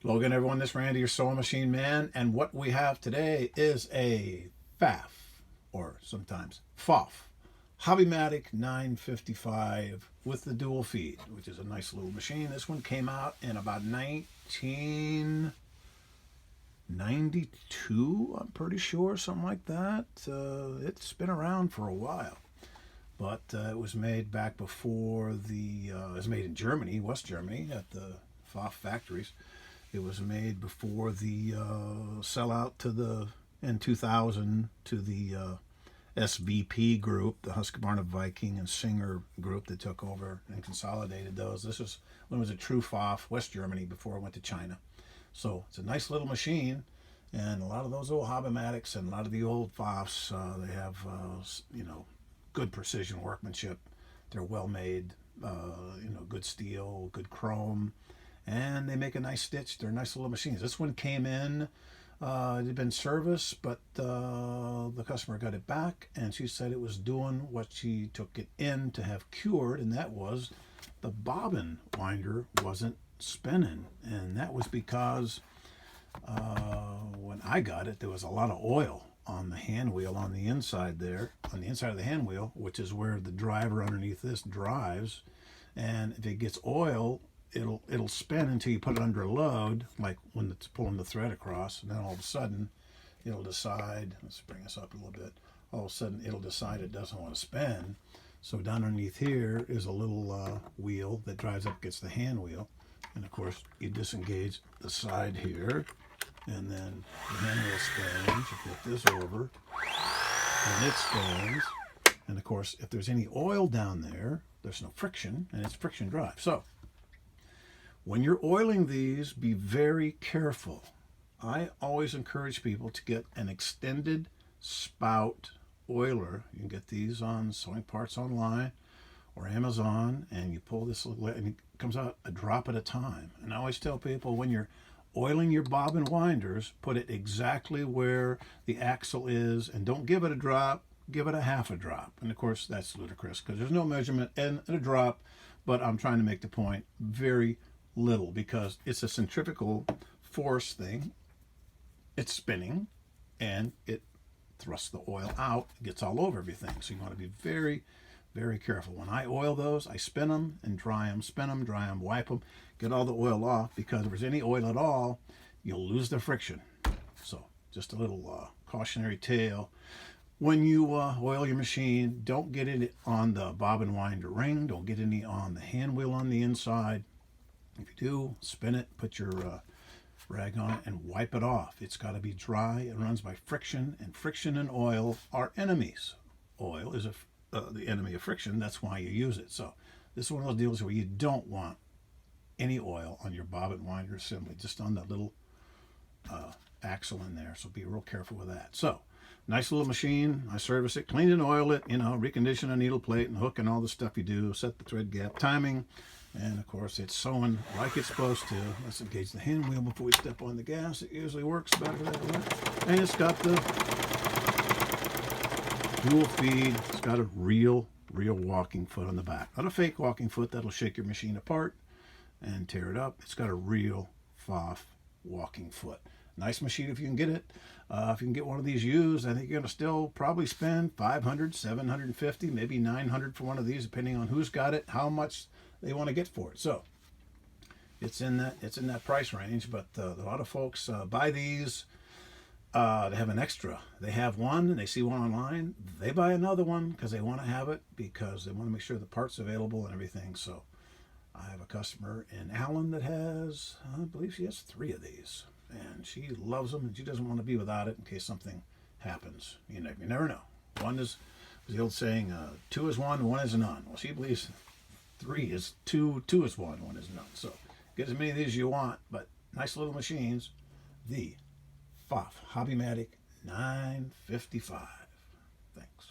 Hello again, everyone. This is Randy, your sewing machine man, and what we have today is a Pfaff, or sometimes Pfaff Hobbymatic 955 with the dual feed, which is a nice little machine. This one came out in about 1992, I'm pretty sure, something like that. It's been around for a while, but it was made back before it was made in Germany, West Germany, at the Pfaff factories. It was made before the sellout in 2000 to the SVP Group, the Husqvarna Viking and Singer Group that took over and consolidated those. This was when it was a true Pfaff, West Germany, before it went to China. So it's a nice little machine, and a lot of those old Hobbymatics and a lot of the old Pfaffs, they have good precision workmanship. They're well made, good steel, good chrome, and they make a nice stitch. They're nice little machines. This one came in, it had been serviced, but the customer got it back, and she said it was doing what she took it in to have cured, and that was the bobbin winder wasn't spinning. And that was because when I got it, there was a lot of oil on the hand wheel on the inside there, on the inside of the hand wheel, which is where the driver underneath this drives. And if it gets oil, it'll spin until you put it under a load, like when it's pulling the thread across, and then all of a sudden it'll decide, let's bring this up a little bit, all of a sudden it'll decide it doesn't want to spin. So down underneath here is a little wheel that drives up against the hand wheel, and of course you disengage the side here, and then the hand wheel spins. You flip this over and it spins, and of course if there's any oil down there, there's no friction, and it's friction drive. So when you're oiling these, be very careful. I always encourage people to get an extended spout oiler. You can get these on Sewing Parts Online or Amazon, and you pull this little, and it comes out a drop at a time. And I always tell people, when you're oiling your bobbin winders, put it exactly where the axle is, and don't give it a drop, give it a half a drop. And of course that's ludicrous because there's no measurement in a drop, but I'm trying to make the point very little, because it's a centrifugal force thing. It's spinning and it thrusts the oil out. It gets all over everything. So you want to be very, very careful. When I oil those, I spin them and dry them, spin them, dry them, wipe them, get all the oil off, because if there's any oil at all, you'll lose the friction. So just a little cautionary tale. When you oil your machine, don't get it on the bobbin winder ring. Don't get any on the hand wheel on the inside. If you do, spin it, put your rag on it, and wipe it off. It's got to be dry. It runs by friction, and friction and oil are enemies. Oil is the enemy of friction. That's why you use it. So this is one of those deals where you don't want any oil on your bobbin winder assembly, just on the little axle in there. So be real careful with that. So nice little machine. I service it, clean and oil it, recondition a needle plate and hook and all the stuff you do, set the thread gap, timing. And of course it's sewing like it's supposed to. Let's engage the hand wheel before we step on the gas. It usually works better that way. And it's got the dual feed. It's got a real walking foot on the back. Not a fake walking foot that'll shake your machine apart and tear it up. It's got a real Pfaff walking foot. Nice machine if you can get it. If you can get one of these used, I think you're going to still probably spend $500, $750, maybe $900 for one of these, depending on who's got it, how much they want to get for it. So it's in that price range. But a lot of folks buy these. They have an extra. They have one, and they see one online. They buy another one because they want to have it, because they want to make sure the part's available and everything. So I have a customer in Allen that has, I believe she has 3 of these, and she loves them, and she doesn't want to be without it in case something happens. You never know. One is the old saying, 2 is 1, 1 is none. Well, she believes 3 is 2, 2 is 1, 1 is none. So get as many of these as you want, but nice little machines. The Pfaff Hobbymatic 955. Thanks.